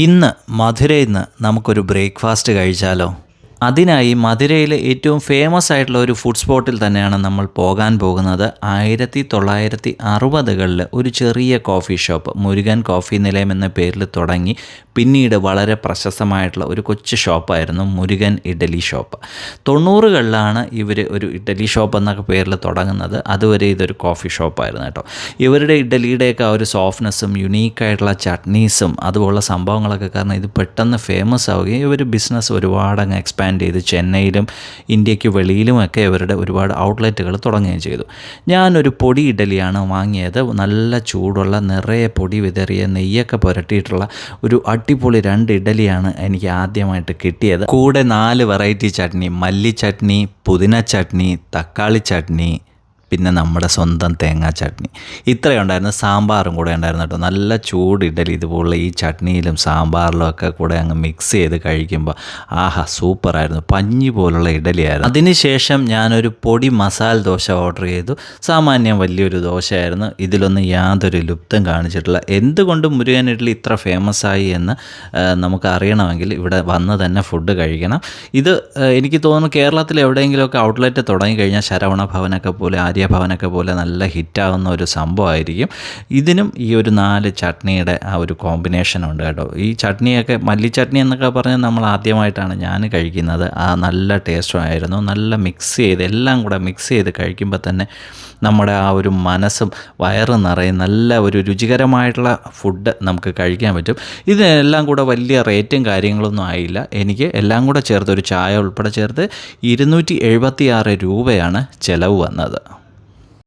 ഇന്ന് മധുരയിൽ നിന്ന് നമുക്കൊരു ബ്രേക്ക്ഫാസ്റ്റ് കഴിച്ചാലോ? അതിനായി മധുരയിലെ ഏറ്റവും ഫേമസ് ആയിട്ടുള്ള ഒരു ഫുഡ് സ്പോട്ടിൽ തന്നെയാണ് നമ്മൾ പോകാൻ പോകുന്നത്. 1960കളിൽ ഒരു ചെറിയ കോഫി ഷോപ്പ്, മുരുകൻ കോഫി നിലയം എന്ന പേരിൽ തുടങ്ങി പിന്നീട് വളരെ പ്രശസ്തമായിട്ടുള്ള ഒരു കൊച്ചു ഷോപ്പായിരുന്നു മുരുകൻ ഇഡലി ഷോപ്പ്. 90കളിലാണ് ഇവർ ഒരു ഇഡലി ഷോപ്പ് എന്നൊക്കെ പേരിൽ തുടങ്ങുന്നത്. അതുവരെ ഇതൊരു കോഫി ഷോപ്പായിരുന്നു കേട്ടോ. ഇവരുടെ ഇഡലിയുടെയൊക്കെ ആ ഒരു സോഫ്റ്റ്നെസ്സും യുണീക്കായിട്ടുള്ള ചട്നീസും അതുപോലുള്ള സംഭവങ്ങളൊക്കെ കാരണം ഇത് പെട്ടെന്ന് ഫേമസ് ആവുകയും ഇവർ ബിസിനസ് ഒരുപാട് അങ്ങ് എക്സ്പാൻഡ് ചെയ്ത് ചെന്നൈയിലും ഇന്ത്യക്ക് വെളിയിലുമൊക്കെ ഇവരുടെ ഒരുപാട് ഔട്ട്ലെറ്റുകൾ തുടങ്ങുകയും ചെയ്തു. ഞാനൊരു പൊടി ഇഡലിയാണ് വാങ്ങിയത്. നല്ല ചൂടുള്ള നിറയെ പൊടി വിതറിയ നെയ്യൊക്കെ പുരട്ടിയിട്ടുള്ള ഒരു അടിപൊളി 2 ഇഡലിയാണ് എനിക്ക് ആദ്യമായിട്ട് കിട്ടിയത്. കൂടെ 4 വെറൈറ്റി ചട്നി, മല്ലി ചട്നി, പുതിന ചട്നി, തക്കാളി ചട്നി, പിന്നെ നമ്മുടെ സ്വന്തം തേങ്ങാ ചട്നി. ഇത്രയും ഉണ്ടായിരുന്നു. സാമ്പാറും കൂടെ ഉണ്ടായിരുന്നു കേട്ടോ. നല്ല ചൂട് ഇഡലി ഇതുപോലുള്ള ഈ ചട്നിയിലും സാമ്പാറിലും ഒക്കെ കൂടെ അങ്ങ് മിക്സ് ചെയ്ത് കഴിക്കുമ്പോൾ ആഹാ സൂപ്പറായിരുന്നു. പഞ്ഞി പോലുള്ള ഇഡലിയായിരുന്നു. അതിനുശേഷം ഞാനൊരു പൊടി മസാല ദോശ ഓർഡർ ചെയ്തു. സാമാന്യം വലിയൊരു ദോശയായിരുന്നു. ഇതിലൊന്നും യാതൊരു ലുപ്തം കാണിച്ചിട്ടില്ല. എന്തുകൊണ്ട് മുരുകൻ ഇഡ്ഡലി ഇത്ര ഫേമസ് ആയി എന്ന് നമുക്ക് അറിയണമെങ്കിൽ ഇവിടെ വന്ന് തന്നെ ഫുഡ് കഴിക്കണം. ഇത് എനിക്ക് തോന്നുന്നു കേരളത്തിൽ എവിടെയെങ്കിലുമൊക്കെ ഔട്ട്ലെറ്റ് തുടങ്ങിക്കഴിഞ്ഞാൽ ശരവണ ഭവനൊക്കെ പോലെ ഭവനൊക്കെ പോലെ നല്ല ഹിറ്റാവുന്ന ഒരു സംഭവമായിരിക്കും. ഇതിനും ഈ ഒരു 4 ചട്നിയുടെ ആ ഒരു കോമ്പിനേഷൻ ഉണ്ട് കേട്ടോ. ഈ ചട്നിയൊക്കെ മല്ലി ചട്നി എന്നൊക്കെ പറഞ്ഞാൽ നമ്മൾ ആദ്യമായിട്ടാണ് ഞാൻ കഴിക്കുന്നത്. ആ നല്ല ടേസ്റ്റുമായിരുന്നു. നല്ല മിക്സ് ചെയ്ത് എല്ലാം കൂടെ മിക്സ് ചെയ്ത് കഴിക്കുമ്പോൾ തന്നെ നമ്മുടെ ആ ഒരു മനസ്സും വയറ് നിറയും നല്ല ഒരു രുചികരമായിട്ടുള്ള ഫുഡ് നമുക്ക് കഴിക്കാൻ പറ്റും. ഇതിനെല്ലാം കൂടെ വലിയ റേറ്റും കാര്യങ്ങളൊന്നും ആയില്ല. എനിക്ക് എല്ലാം കൂടെ ചേർത്ത് ഒരു ചായ ഉൾപ്പെടെ ചേർത്ത് 276 രൂപയാണ് ചിലവ് വന്നത്.